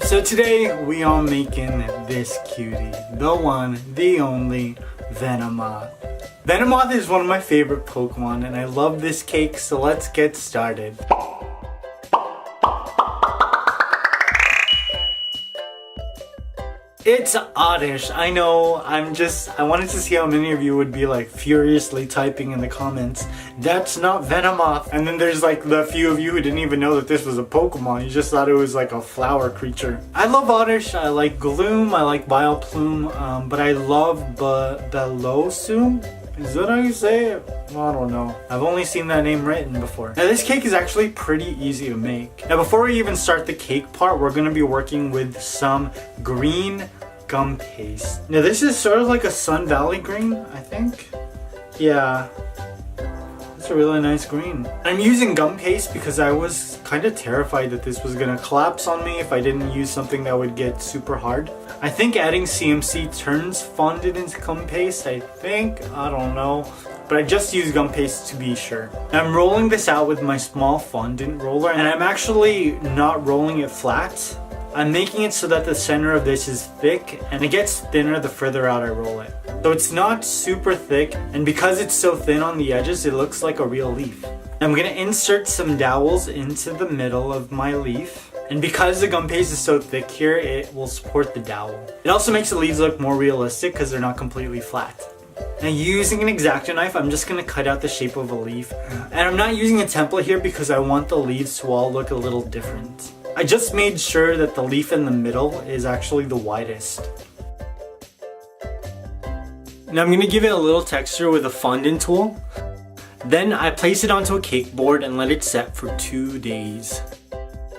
So today we are making this cutie, the one, the only Venomoth. Venomoth is one of my favorite Pokemon and I love this cake, so let's get started. It's Oddish. I know, I wanted to see how many of you would be like furiously typing in the comments, that's not Venomoth. And then there's like the few of you who didn't even know that this was a Pokemon. You just thought it was like a flower creature. I love Oddish, I like Gloom, I like Vileplume, but I love Bellosum? Is that how you say it? I don't know. I've only seen that name written before. Now this cake is actually pretty easy to make. Now before we even start the cake part, we're going to be working with some green gum paste. Now this is sort of like a Sun Valley green, I think. Yeah. It's a really nice green. I'm using gum paste because I was kind of terrified that this was gonna collapse on me if I didn't use something that would get super hard. I think adding CMC turns fondant into gum paste, I think. I don't know. But I just use gum paste to be sure. I'm rolling this out with my small fondant roller and I'm actually not rolling it flat. I'm making it so that the center of this is thick and it gets thinner the further out I roll it. So it's not super thick, and because it's so thin on the edges, it looks like a real leaf. I'm gonna insert some dowels into the middle of my leaf. And because the gum paste is so thick here, it will support the dowel. It also makes the leaves look more realistic because they're not completely flat. Now using an X-Acto knife, I'm just going to cut out the shape of a leaf. And I'm not using a template here because I want the leaves to all look a little different. I just made sure that the leaf in the middle is actually the widest. Now I'm going to give it a little texture with a fondant tool. Then I place it onto a cake board and let it set for 2 days.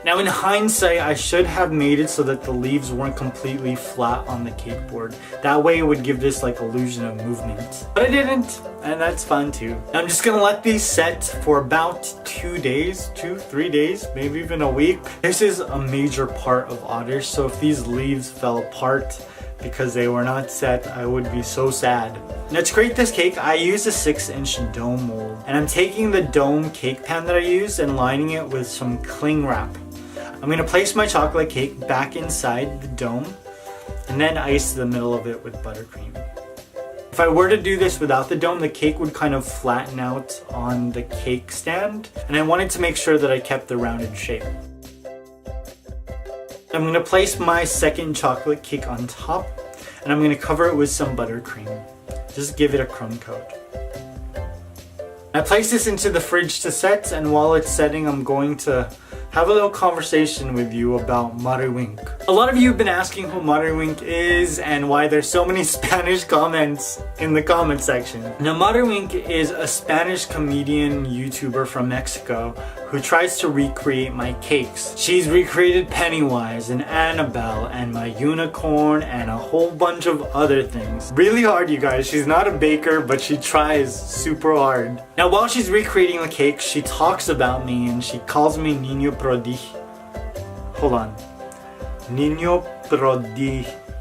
Now in hindsight, I should have made it so that the leaves weren't completely flat on the cake board. That way it would give this like illusion of movement. But I didn't, and that's fun too. Now I'm just gonna let these set for about 2 days, 3 days, maybe even a week. This is a major part of Oddish, so if these leaves fell apart because they were not set, I would be so sad. Now to create this cake, I used a 6-inch dome mold. And I'm taking the dome cake pan that I used and lining it with some cling wrap. I'm going to place my chocolate cake back inside the dome and then ice the middle of it with buttercream. If I were to do this without the dome, the cake would kind of flatten out on the cake stand, and I wanted to make sure that I kept the rounded shape. I'm going to place my second chocolate cake on top and I'm going to cover it with some buttercream. Just give it a crumb coat. I place this into the fridge to set, and while it's setting, I'm going to have a little conversation with you about Marywink. A lot of you have been asking who Marywink is and why there's so many Spanish comments in the comment section. Now Marywink is a Spanish comedian YouTuber from Mexico who tries to recreate my cakes. She's recreated Pennywise and Annabelle and my unicorn and a whole bunch of other things. Really hard, you guys. She's not a baker, but she tries super hard. Now while she's recreating the cake, she talks about me and she calls me Niño Prodigio. Hold on. Niño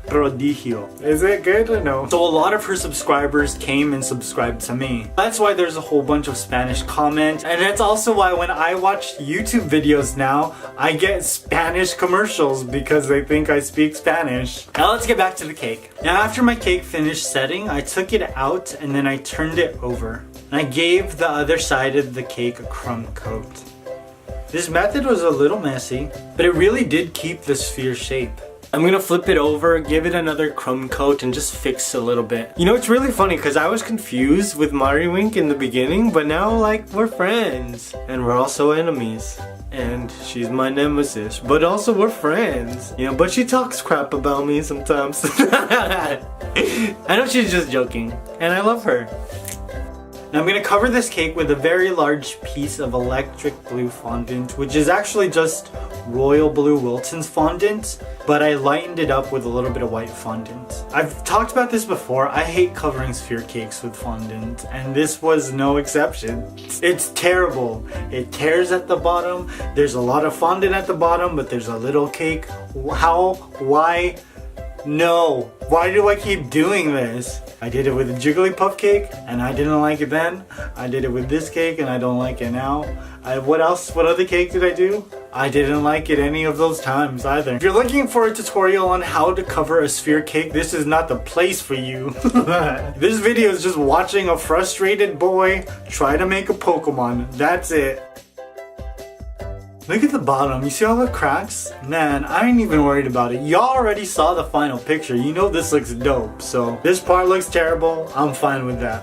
Prodigio. Is it good or no? So a lot of her subscribers came and subscribed to me. That's why there's a whole bunch of Spanish comments, and that's also why when I watch YouTube videos now, I get Spanish commercials because they think I speak Spanish. Now let's get back to the cake. Now after my cake finished setting, I took it out and then I turned it over. And I gave the other side of the cake a crumb coat. This method was a little messy, but it really did keep the sphere shape. I'm gonna flip it over, give it another crumb coat, and just fix a little bit. You know, it's really funny because I was confused with Marywink in the beginning, but now like we're friends. And we're also enemies. And she's my nemesis, but also we're friends. You know, but she talks crap about me sometimes. I know she's just joking, and I love her. Now I'm going to cover this cake with a very large piece of electric blue fondant, which is actually just Royal Blue Wilton's fondant, but I lightened it up with a little bit of white fondant. I've talked about this before, I hate covering sphere cakes with fondant, and this was no exception. It's terrible. It tears at the bottom, there's a lot of fondant at the bottom, but there's a little cake. How? Why? No. Why do I keep doing this? I did it with a Jigglypuff cake and I didn't like it then. I did it with this cake and I don't like it now. What else? What other cake did I do? I didn't like it any of those times either. If you're looking for a tutorial on how to cover a sphere cake, this is not the place for you. This video is just watching a frustrated boy try to make a Pokemon. That's it. Look at the bottom, you see all the cracks? Man, I ain't even worried about it. Y'all already saw the final picture. You know this looks dope. So this part looks terrible, I'm fine with that.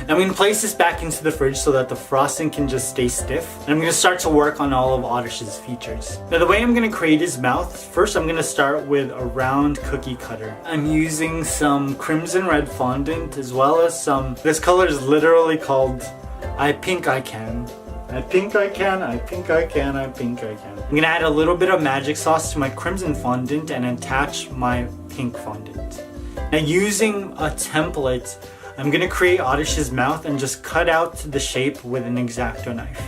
I'm going to place this back into the fridge so that the frosting can just stay stiff. And I'm going to start to work on all of Oddish's features. Now the way I'm going to create his mouth, first I'm going to start with a round cookie cutter. I'm using some crimson red fondant as well as some, this color is literally called I Pink I Can. I think I can, I think I can, I think I can. I'm gonna add a little bit of magic sauce to my crimson fondant and attach my pink fondant. Now using a template, I'm gonna create Oddish's mouth and just cut out the shape with an X-Acto knife.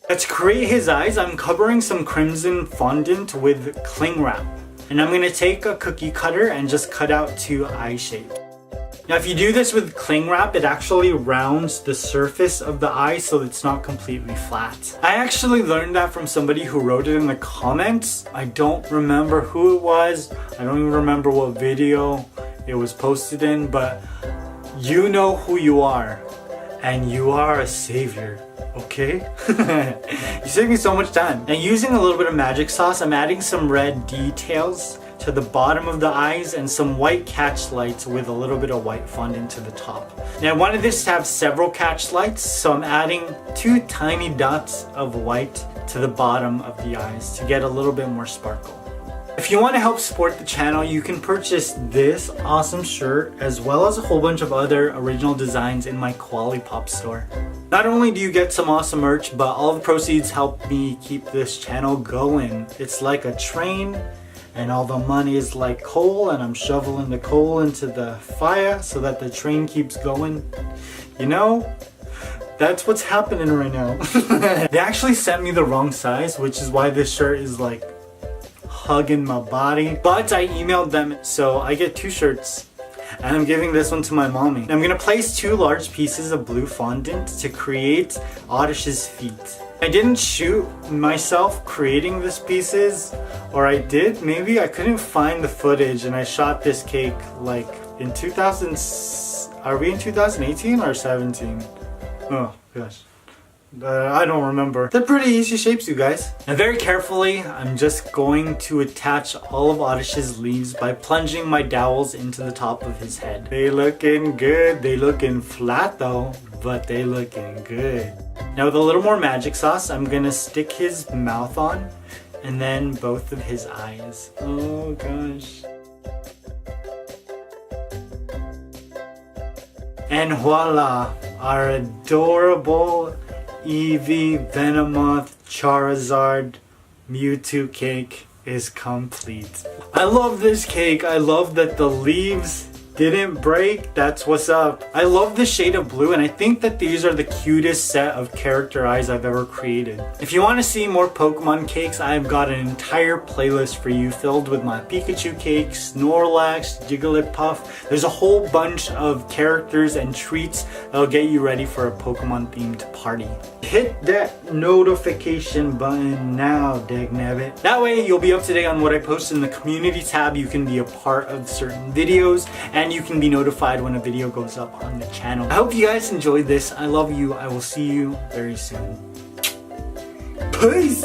Now to create his eyes, I'm covering some crimson fondant with cling wrap. And I'm gonna take a cookie cutter and just cut out 2 eye shapes. Now if you do this with cling wrap, it actually rounds the surface of the eye so it's not completely flat. I actually learned that from somebody who wrote it in the comments. I don't remember who it was. I don't even remember what video it was posted in, but you know who you are. And you are a savior, okay? You saved me so much time. Now using a little bit of magic sauce, I'm adding some red details to the bottom of the eyes and some white catch lights with a little bit of white fondant to the top. Now I wanted this to have several catch lights, so I'm adding 2 tiny dots of white to the bottom of the eyes to get a little bit more sparkle. If you want to help support the channel, you can purchase this awesome shirt as well as a whole bunch of other original designs in my Qualipop store. Not only do you get some awesome merch, but all the proceeds help me keep this channel going. It's like a train, and all the money is like coal, and I'm shoveling the coal into the fire so that the train keeps going. You know, that's what's happening right now. They actually sent me the wrong size, which is why this shirt is like hugging my body. But I emailed them, so I get 2 shirts. And I'm giving this one to my mommy. I'm gonna place 2 large pieces of blue fondant to create Oddish's feet. I didn't shoot myself creating these pieces, or I did, maybe. I couldn't find the footage, and I shot this cake like in 2000, are we in 2018 or 17? Oh gosh. I don't remember. They're pretty easy shapes, you guys. Now very carefully, I'm just going to attach all of Oddish's leaves by plunging my dowels into the top of his head. They looking good. They looking flat though, but they looking good. Now with a little more magic sauce, I'm gonna stick his mouth on and then both of his eyes. Oh gosh. And voila, our adorable Eevee, Venomoth, Charizard, Mewtwo cake is complete. I love this cake. I love that the leaves didn't break. That's what's up. I love the shade of blue, and I think that these are the cutest set of character eyes I've ever created. If you want to see more Pokemon cakes, I've got an entire playlist for you filled with my Pikachu cakes, Snorlax, Jigglypuff. There's a whole bunch of characters and treats that'll get you ready for a Pokemon themed party. Hit that notification button now, dagnabbit. That way you'll be up to date on what I post in the community tab. You can be a part of certain videos, and you can be notified when a video goes up on the channel. I hope you guys enjoyed this. I love you. I will see you very soon. Peace!